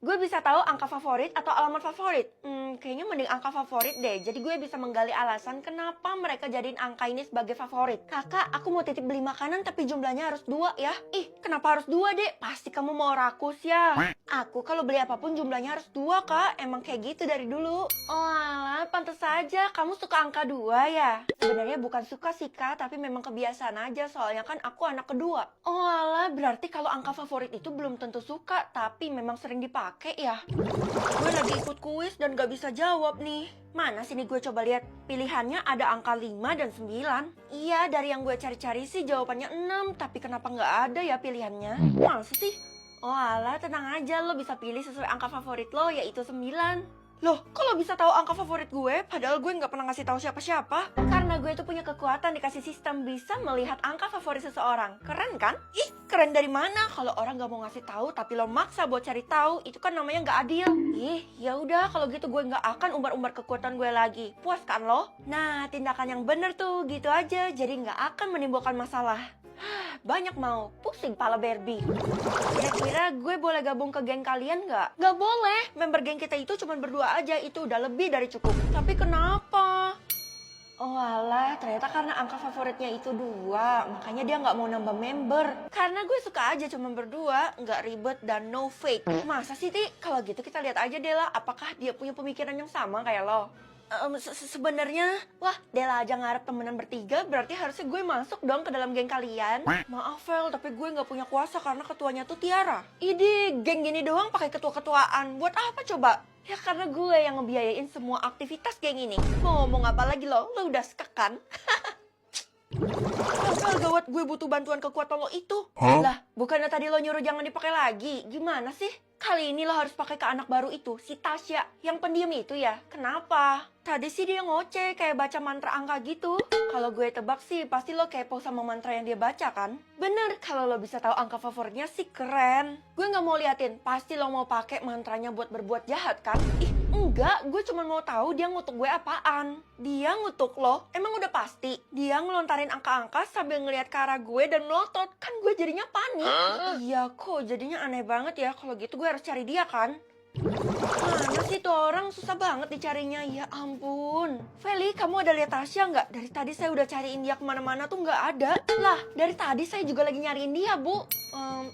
gue bisa tahu angka favorit atau alamat favorit? Kayaknya mending angka favorit deh. Jadi gue bisa menggali alasan kenapa mereka jadiin angka ini sebagai favorit. Kakak, aku mau titip beli makanan tapi jumlahnya harus 2 ya. Ih, kenapa harus 2, Dek? Pasti kamu mau rakus ya. Aku kalau beli apapun jumlahnya harus 2, Kak. Emang kayak gitu dari dulu. Oh alah, pantes saja kamu suka angka 2 ya. Sebenarnya bukan suka sih, Kak, tapi memang kebiasaan aja. Soalnya kan aku anak kedua. Oh alah, berarti kalau angka favorit itu belum tentu suka, tapi memang sering dipakai ya. Gue lagi ikut kuis dan gak bisa jawab nih. Mana sini gue coba lihat. Pilihannya ada angka 5 dan 9. Iya, dari yang gue cari-cari sih jawabannya 6. Tapi kenapa gak ada ya pilihannya? Masa sih? Oh alah, tenang aja, lo bisa pilih sesuai angka favorit lo, yaitu 9. Loh, kok lo bisa tahu angka favorit gue? Padahal gue nggak pernah ngasih tahu siapa-siapa. Karena gue tuh punya kekuatan dikasih sistem bisa melihat angka favorit seseorang. Keren kan? Ih, keren dari mana? Kalau orang nggak mau ngasih tahu tapi lo maksa buat cari tahu, itu kan namanya nggak adil. Ih, ya udah kalau gitu gue nggak akan umbar-umbar kekuatan gue lagi. Puas kan lo? Nah, tindakan yang bener tuh, gitu aja. Jadi nggak akan menimbulkan masalah. Banyak mau, pusing pala Barbie. Kira-kira gue boleh gabung ke geng kalian nggak? Nggak boleh, member geng kita itu cuma berdua aja, itu udah lebih dari cukup. Tapi kenapa? Oh alah, ternyata karena angka favoritnya itu 2, makanya dia nggak mau nambah member. Karena gue suka aja cuma berdua, nggak ribet dan no fake. Masa sih, Ti? Kalau gitu kita lihat aja Dela, apakah dia punya pemikiran yang sama kayak lo? Sebenarnya, wah Dela aja ngarep temenan bertiga, berarti harusnya gue masuk dong ke dalam geng kalian. Maaf Vel, tapi gue nggak punya kuasa karena ketuanya tuh Tiara. Idi, geng gini doang pakai ketua-ketuaan, buat apa coba? Ya karena gue yang ngebiayain semua aktivitas geng ini. Mau ngomong apa lagi lo udah skek kan? Vel, gawat, gue butuh bantuan kekuatan lo itu. Lah, bukannya tadi lo nyuruh jangan dipakai lagi, gimana sih? Kali ini lo harus pakai ke anak baru itu, si Tasya, yang pendiam itu ya. Kenapa? Tadi sih dia ngoceh kayak baca mantra angka gitu. Kalau gue tebak sih pasti lo kepo sama mantra yang dia baca kan? Bener, kalau lo bisa tahu angka favoritnya sih keren. Gue nggak mau liatin, pasti lo mau pakai mantranya buat berbuat jahat kan? Ih, enggak, gue cuma mau tahu dia ngutuk gue apaan. Dia ngutuk lo, emang udah pasti. Dia ngelontarin angka-angka sambil ngelihat ke arah gue dan melotot. Kan gue jadinya panik. Iya kok, jadinya aneh banget ya. Kalau gitu gue harus cari dia kan? Mana sih tuh orang, susah banget dicarinya. Ya ampun. Feli, kamu ada lihat Tasya nggak? Dari tadi saya udah cariin dia kemana-mana tuh nggak ada. Lah, dari tadi saya juga lagi nyariin dia, Bu.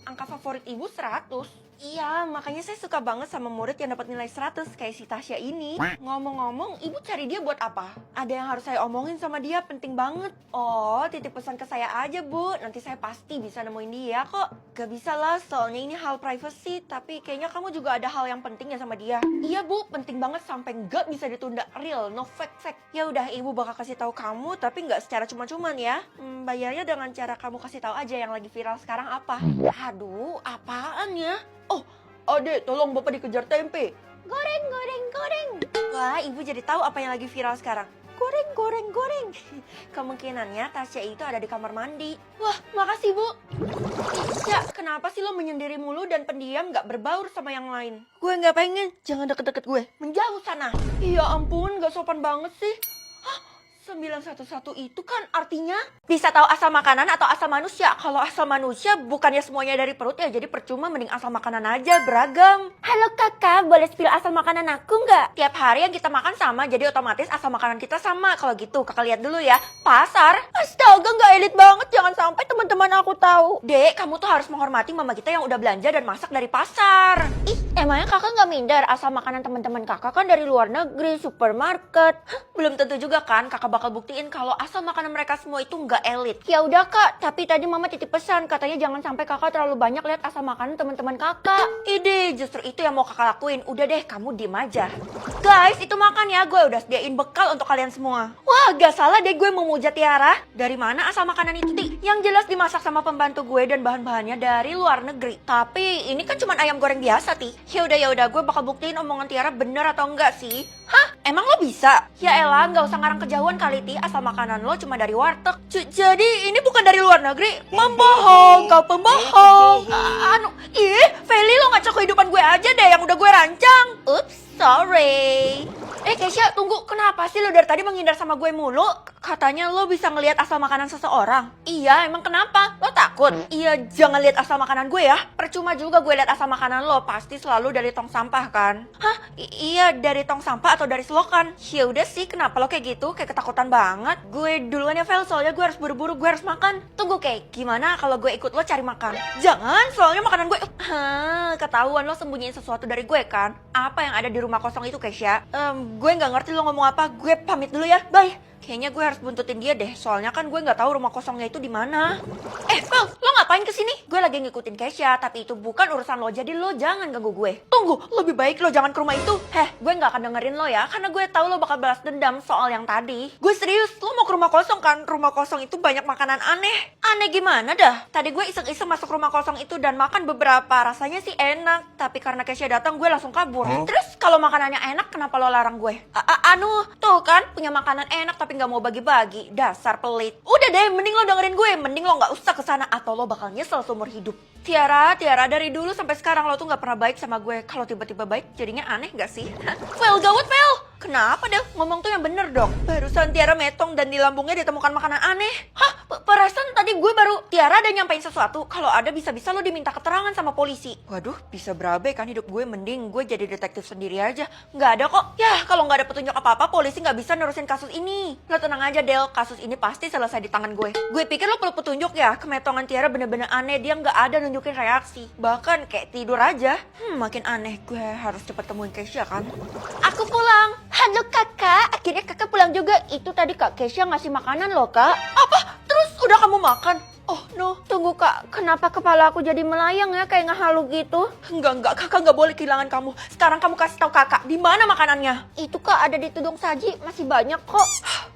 Angka favorit ibu 100. Iya, makanya saya suka banget sama murid yang dapat nilai 100 kayak si Tasya ini. Ngomong-ngomong, ibu cari dia buat apa? Ada yang harus saya omongin sama dia, penting banget. Oh, titip pesan ke saya aja, Bu. Nanti saya pasti bisa nemuin dia kok. Gak bisa lah, soalnya ini hal privacy. Tapi kayaknya kamu juga ada hal yang penting ya sama dia. Iya, Bu, penting banget sampai gak bisa ditunda. Real, no fake. Ya udah, ibu bakal kasih tahu kamu, tapi gak secara cuma-cuman ya. Bayarnya dengan cara kamu kasih tahu aja yang lagi viral sekarang apa. Aduh, apaan ya? Oh, Adek, tolong bapak dikejar tempe. Goreng. Wah, ibu jadi tahu apa yang lagi viral sekarang. Goreng. Kemungkinannya Tasya itu ada di kamar mandi. Wah, makasih Bu. Ya, kenapa sih lo menyendiri mulu dan pendiam gak berbaur sama yang lain? Gue gak pengen, jangan deket-deket gue. Menjauh sana. Iya ampun, gak sopan banget sih. 911 itu kan artinya bisa tahu asal makanan atau asal manusia. Kalau asal manusia bukannya semuanya dari perut ya, jadi percuma, mending asal makanan aja, beragam. Halo kakak, boleh spill asal makanan aku nggak? Tiap hari yang kita makan sama, jadi otomatis asal makanan kita sama. Kalau gitu kakak lihat dulu ya. Pasar? Astaga, nggak elit banget, jangan sampai teman-teman aku tahu. Dek, kamu tuh harus menghormati mama kita yang udah belanja dan masak dari pasar. Ih, emangnya kakak nggak minder asal makanan teman-teman kakak kan dari luar negeri, supermarket. Belum tentu juga kan kakak bakal buktiin kalau asal makanan mereka semua itu nggak elit. Ya udah kak, tapi tadi mama titip pesan katanya jangan sampai kakak terlalu banyak lihat asal makanan teman-teman kakak. Ide, justru itu yang mau kakak lakuin. Udah deh, kamu diem aja. Guys, itu makan ya, gue udah sediain bekal untuk kalian semua. Wah, gak salah deh gue memuja Tiara. Dari mana asal makanan itu, Ti? Yang jelas dimasak sama pembantu gue dan bahan-bahannya dari luar negeri. Tapi ini kan cuma ayam goreng biasa, Ti. Ya udah, gue bakal buktiin omongan Tiara bener atau enggak sih. Hah? Emang lo bisa? Ya elah, gak usah ngarang kejauhan kali, Ti. Asal makanan lo cuma dari warteg. Jadi ini bukan dari luar negeri? Pembohong, kau pembohong. Feli, lo ngacak kehidupan gue aja deh yang udah gue rancang. Oops, sorry. Kesha, tunggu. Kenapa sih lo dari tadi menghindar sama gue mulu? Katanya lo bisa ngelihat asal makanan seseorang. Iya, emang kenapa? Lo takut? Iya, jangan lihat asal makanan gue ya. Percuma juga gue lihat asal makanan lo, pasti selalu dari tong sampah kan? Hah? Iya, dari tong sampah atau dari selokan? Ya udah sih, kenapa lo kayak gitu? Kayak ketakutan banget. Gue duluan ya, Vel, soalnya gue harus buru-buru, gue harus makan. Tunggu, Kay, gimana kalau gue ikut lo cari makan? Jangan, soalnya makanan gue... Hah, ketahuan lo sembunyiin sesuatu dari gue kan? Apa yang ada di rumah kosong itu, Keisha? Gue nggak ngerti lo ngomong apa. Gue pamit dulu ya, bye. Kayaknya gue harus buntutin dia deh, soalnya kan gue nggak tahu rumah kosongnya itu di mana. Vel, lo ngapain kesini? Gue lagi ngikutin Keisha, tapi itu bukan urusan lo, jadi lo jangan ganggu gue. Tunggu, lebih baik lo jangan ke rumah itu. Gue nggak akan dengerin lo ya, karena gue tahu lo bakal balas dendam soal yang tadi. Gue serius, lo mau ke rumah kosong kan? Rumah kosong itu banyak makanan aneh. Aneh gimana dah? Tadi gue iseng-iseng masuk rumah kosong itu dan makan beberapa, rasanya sih enak. Tapi karena Keisha datang, gue langsung kabur. Terus kalau makanannya enak, kenapa lo larang gue? Tuh kan, punya makanan enak tapi nggak mau bagi-bagi, dasar pelit. Udah deh, mending lo dengerin gue, mending lo nggak usah kesana atau lo bakal nyesel seumur hidup. Tiara, dari dulu sampai sekarang lo tuh nggak pernah baik sama gue. Kalau tiba-tiba baik, jadinya aneh nggak sih? Vel, gawat Vel. Kenapa Del? Ngomong tuh yang bener dong. Barusan Tiara metong dan di lambungnya ditemukan makanan aneh. Hah? Perasaan tadi gue baru Tiara ada nyampein sesuatu. Kalau ada bisa-bisa lo diminta keterangan sama polisi. Waduh, bisa berabe kan hidup gue. Mending gue jadi detektif sendiri aja. Nggak ada kok. Ya, kalau nggak ada petunjuk apa-apa, polisi nggak bisa nerusin kasus ini. Lo tenang aja Del, kasus ini pasti selesai di tangan gue. Gue pikir lo perlu petunjuk ya. Kemetongan Tiara bener-bener aneh. Dia nggak ada nunjukin reaksi. Bahkan kayak tidur aja. Makin aneh. Gue harus cepet temuin Keisha kan. Aku pulang. Halo kakak, akhirnya kakak pulang juga. Itu tadi Kak Keisha ngasih makanan loh kak. Apa? Terus udah kamu makan? Oh no, tunggu kak, kenapa kepala aku jadi melayang ya kayak ngehalu gitu? Enggak, kakak nggak boleh kehilangan kamu. Sekarang kamu kasih tahu kakak, di mana makanannya? Itu kak ada di tudung saji, masih banyak kok.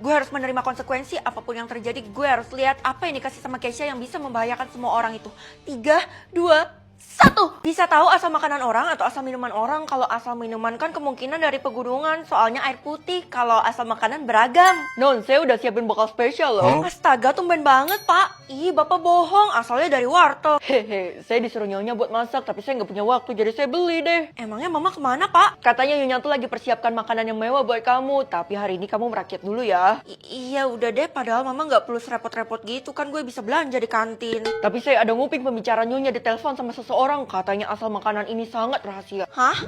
Gue harus menerima konsekuensi apapun yang terjadi. Gue harus lihat apa yang dikasih sama Keisha yang bisa membahayakan semua orang itu. 3, 2, 1. Bisa tahu asal makanan orang atau asal minuman orang. Kalau asal minuman kan kemungkinan dari pegunungan, soalnya air putih. Kalau asal makanan beragam. Non, saya udah siapin bekal spesial loh. Astaga, tumben banget pak. Ih, bapak bohong, asalnya dari warteg. Hehe, saya disuruh nyonya buat masak, tapi saya nggak punya waktu, jadi saya beli deh. Emangnya mama kemana pak? Katanya nyonya tuh lagi persiapkan makanan yang mewah buat kamu, tapi hari ini kamu merakyat dulu ya. Iya udah deh, padahal mama nggak perlu repot-repot gitu kan, gue bisa belanja di kantin. Tapi saya ada nguping pembicaraan nyonya di telepon sama seseorang, katanya asal makanan ini sangat rahasia. Hah?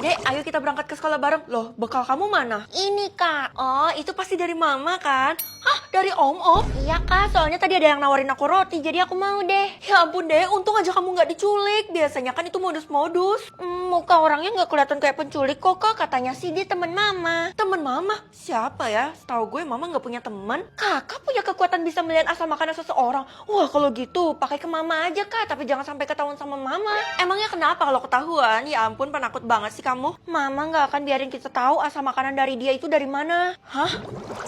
Dek, ayo kita berangkat ke sekolah bareng. Loh, bekal kamu mana? Ini kak. Oh, itu pasti dari mama kan? Hah? Dari om? Iya kak, soalnya tadi ada yang nawarin aku roti, jadi aku mau deh. Ya ampun deh, untung aja kamu nggak diculik. Biasanya kan itu modus-modus. Muka orangnya nggak kelihatan kayak penculik kok kak. Katanya sih dia temen mama. Temen mama? Siapa ya? Setahu gue mama nggak punya temen. Kakak punya kekuatan bisa melihat asal makanan seseorang. Wah kalau gitu pakai ke mama aja kak, tapi jangan sampai ketahuan sama mama. Emangnya kenapa kalau ketahuan? Ya ampun, penakut banget sih kamu. Mama nggak akan biarin kita tahu asal makanan dari dia itu dari mana. Hah?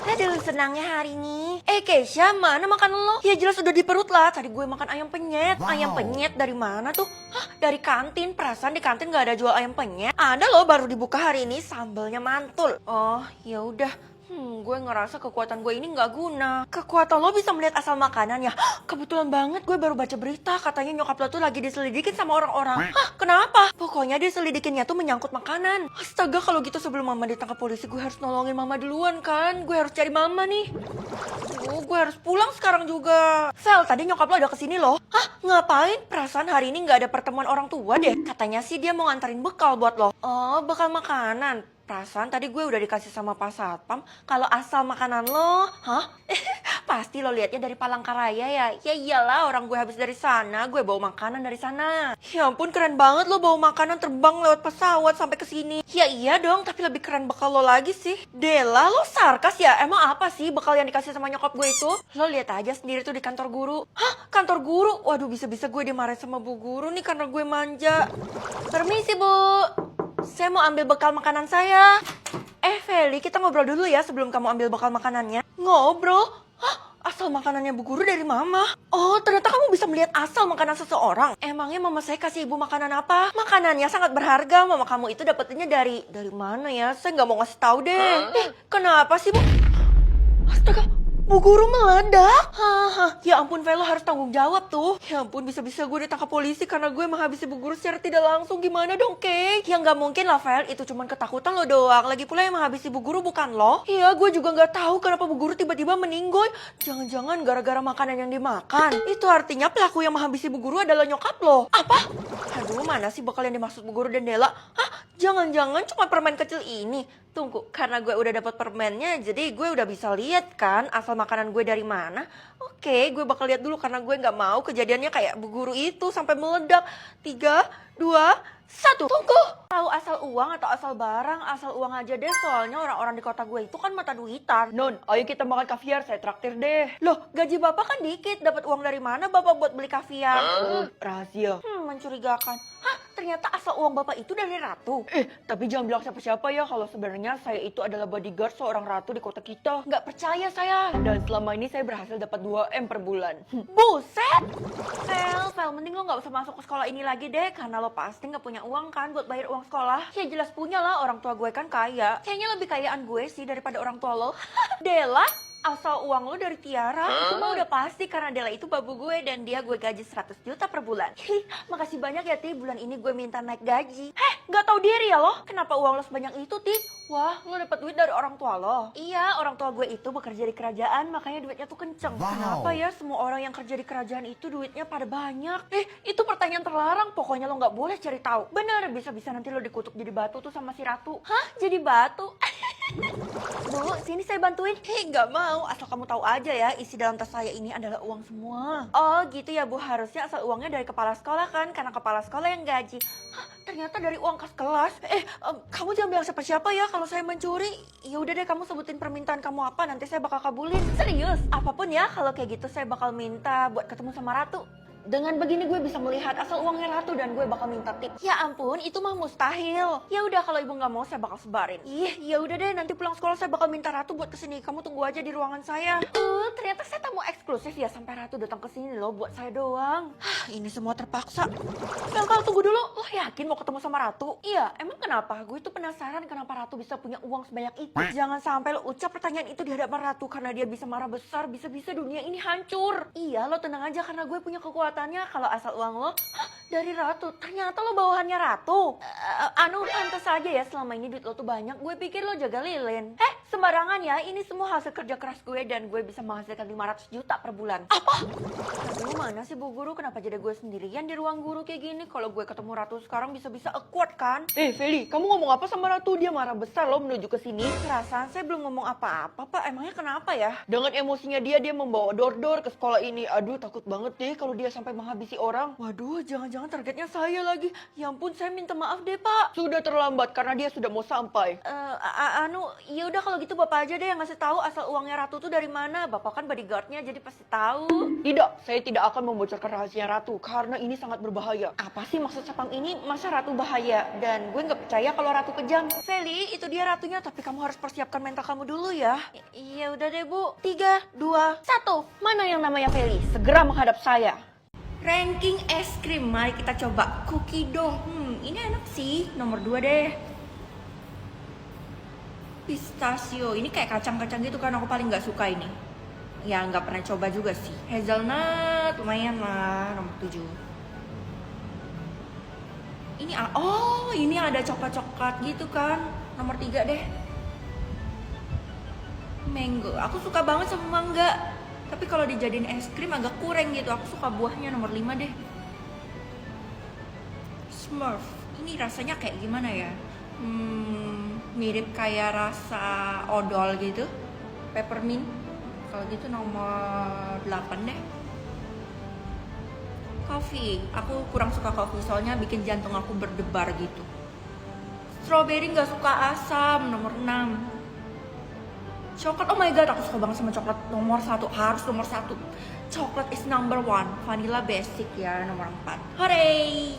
Aduh, senangnya hari ini. Keisha, mana makan lo? Ya jelas udah di perut lah. Tadi gue makan ayam penyet. Wow. Ayam penyet dari mana tuh? Hah? Dari kantin. Perasaan di kantin nggak ada jual ayam penyet. Ada loh, baru dibuka hari ini. Sambalnya mantul. Oh, ya udah. Gue ngerasa kekuatan gue ini nggak guna. Kekuatan lo bisa melihat asal makanan ya? Kebetulan banget gue baru baca berita. Katanya nyokap lo tuh lagi diselidikin sama orang-orang. Hah? Kenapa? Pokoknya diselidikinnya tuh menyangkut makanan. Astaga, kalau gitu sebelum mama ditangkap polisi, gue harus nolongin mama duluan kan? Gue harus cari mama nih. Gue harus pulang sekarang juga. Vel, tadi nyokap lo ada kesini loh. Hah? Ngapain? Perasaan hari ini nggak ada pertemuan orang tua deh. Katanya sih dia mau nganterin bekal buat lo. Oh, bekal makanan. Perasaan tadi gue udah dikasih sama Pak Satpam kalau asal makanan lo, hah? Pasti lo liatnya dari Palangkaraya ya? Ya iyalah, orang gue habis dari sana, gue bawa makanan dari sana. Ya ampun, keren banget lo bawa makanan terbang lewat pesawat sampai ke sini. Ya iya dong, tapi lebih keren bekal lo lagi sih. Dela, lo sarkas ya? Emang apa sih bekal yang dikasih sama nyokap gue itu? Lo lihat aja sendiri tuh di kantor guru. Hah? Kantor guru? Waduh, bisa-bisa gue dimarahin sama bu guru nih karena gue manja. Permisi bu. Saya mau ambil bekal makanan saya. Feli, kita ngobrol dulu ya sebelum kamu ambil bekal makanannya. Ngobrol? Hah? Asal makanannya bu guru dari mama? Oh, ternyata kamu bisa melihat asal makanan seseorang. Emangnya mama saya kasih ibu makanan apa? Makanannya sangat berharga. Mama kamu itu dapetinnya dari mana ya? Saya nggak mau ngasih tahu deh. Kenapa sih bu? Astaga, Bu Guru meledak? Haha, ya ampun Fel, lo harus tanggung jawab tuh. Ya ampun, bisa-bisa gue ditangkap polisi karena gue menghabisi Bu Guru secara tidak langsung. Gimana dong, Kay? Ya nggak mungkin lah, Fel. Itu cuma ketakutan lo doang. Lagi pula yang menghabisi Bu Guru bukan lo. Iya, gue juga nggak tahu kenapa Bu Guru tiba-tiba meninggoy. Jangan-jangan gara-gara makanan yang dimakan. Itu artinya pelaku yang menghabisi Bu Guru adalah nyokap lo. Apa? Aduh, mana sih bakal yang dimaksud Bu Guru dan Dela? Hah? Jangan-jangan cuma permen kecil ini. Tunggu, karena gue udah dapat permennya, jadi gue udah bisa lihat kan asal makanan gue dari mana. Oke, gue bakal lihat dulu karena gue nggak mau kejadiannya kayak Bu Guru itu sampai meledak. 3, 2, 1. Tunggu. Tahu asal uang atau asal barang, asal uang aja deh. Soalnya orang-orang di kota gue itu kan mata duitan. Non, ayo kita makan kaviar, saya traktir deh. Loh, gaji bapak kan dikit. Dapat uang dari mana bapak buat beli kaviar? Rahasia. Mencurigakan. Hah, ternyata asal uang bapak itu dari ratu. Tapi jangan bilang siapa-siapa ya kalau sebenarnya saya itu adalah bodyguard seorang ratu di kota kita. Nggak percaya saya. Dan selama ini saya berhasil dapat 2M per bulan. Buset! Fel, mending lo nggak usah masuk ke sekolah ini lagi deh. Karena lo pasti nggak punya uang kan buat bayar uang sekolah. Ya jelas punya lah, orang tua gue kan kaya. Kayaknya lebih kayaan gue sih daripada orang tua lo. Dela? Asal uang lo dari Tiara, itu mah udah pasti karena Dela itu babu gue dan dia gue gaji 100 juta per bulan. Makasih banyak ya Ti, bulan ini gue minta naik gaji. Nggak tahu diri ya lo? Kenapa uang lo sebanyak itu Ti? Wah, lo dapat duit dari orang tua lo? Iya, orang tua gue itu bekerja di kerajaan, makanya duitnya tuh kenceng. Wow. Kenapa ya semua orang yang kerja di kerajaan itu duitnya pada banyak? Itu pertanyaan terlarang, pokoknya lo nggak boleh cari tahu. Bener, bisa-bisa nanti lo dikutuk jadi batu tuh sama si ratu. Hah? Jadi batu? Bu, sini saya bantuin. Nggak mau, asal kamu tahu aja ya, isi dalam tas saya ini adalah uang semua. Oh gitu ya Bu, harusnya asal uangnya dari kepala sekolah kan, karena kepala sekolah yang gaji. Hah, ternyata dari uang kas kelas. Kamu jangan bilang siapa-siapa ya kalau saya mencuri. Ya udah deh, kamu sebutin permintaan kamu apa, nanti saya bakal kabulin. Serius, apapun ya, kalau kayak gitu saya bakal minta buat ketemu sama Ratu. Dengan begini gue bisa melihat asal uangnya Ratu dan gue bakal minta tip. Ya ampun, itu mah mustahil. Ya udah kalau ibu nggak mau saya bakal sebarin. Ya udah deh, nanti pulang sekolah saya bakal minta Ratu buat kesini. Kamu tunggu aja di ruangan saya. Ternyata saya tamu eksklusif ya, sampai Ratu datang kesini loh buat saya doang. Ini semua terpaksa. Kalau tunggu dulu, lo yakin mau ketemu sama Ratu? Iya, emang kenapa? Gue tuh penasaran kenapa Ratu bisa punya uang sebanyak itu. Jangan sampai lo ucap pertanyaan itu di hadapan Ratu karena dia bisa marah besar, bisa-bisa dunia ini hancur. Iya, lo tenang aja karena gue punya kekuatan. Kalau asal uang lo dari Ratu, ternyata lo bawahannya Ratu. Pantas saja ya selama ini duit lo tuh banyak. Gue pikir lo jaga lilin. Sembarangan ya, ini semua hasil kerja keras gue dan gue bisa menghasilkan 500 juta per bulan. Apa? Aduh, mana sih Bu Guru? Kenapa jadi gue sendirian di ruang guru kayak gini? Kalau gue ketemu Ratu sekarang bisa-bisa awkward kan? Feli, kamu ngomong apa sama Ratu? Dia marah besar lo menuju ke sini. Perasaan saya belum ngomong apa-apa, Pak. Emangnya kenapa ya? Dengan emosinya dia membawa dor-dor ke sekolah ini. Aduh, takut banget deh kalau dia sampai menghabisi orang. Waduh, jangan-jangan targetnya saya lagi. Ya ampun, saya minta maaf deh, Pak. Sudah terlambat karena dia sudah mau sampai. Ya udah kalau gitu Bapak aja deh yang ngasih tahu asal uangnya Ratu tuh dari mana. Bapak kan bodyguardnya jadi pasti tahu. Tidak, saya tidak akan membocorkan rahasia Ratu karena ini sangat berbahaya. Apa sih maksud Sepang ini? Masa Ratu bahaya? Dan gue nggak percaya kalau Ratu kejam. Feli, itu dia Ratunya, tapi kamu harus persiapkan mental kamu dulu ya. Iya udah deh Bu. 3, 2, 1. Mana yang namanya Feli? Segera menghadap saya. Ranking es krim, mari kita coba. Cookie dough, ini enak sih. Nomor 2 deh. Pistachio, ini kayak kacang-kacang gitu kan, aku paling nggak suka ini. Ya nggak pernah coba juga sih. Hazelnut, lumayan lah, nomor 7. Ini, ini ada coklat-coklat gitu kan, nomor 3 deh. Mango, aku suka banget sama mangga. Tapi kalau dijadiin es krim agak kurang gitu, aku suka buahnya, nomor 5 deh. Smurf, ini rasanya kayak gimana ya? Mirip kayak rasa odol gitu, peppermint. Kalau gitu nomor 8 deh. Coffee, aku kurang suka coffee soalnya bikin jantung aku berdebar gitu. Strawberry nggak suka asam, nomor 6. Coklat, oh my god, aku suka banget sama coklat. Nomor 1, harus nomor 1. Coklat is number 1, vanilla basic ya, nomor 4. Hooray!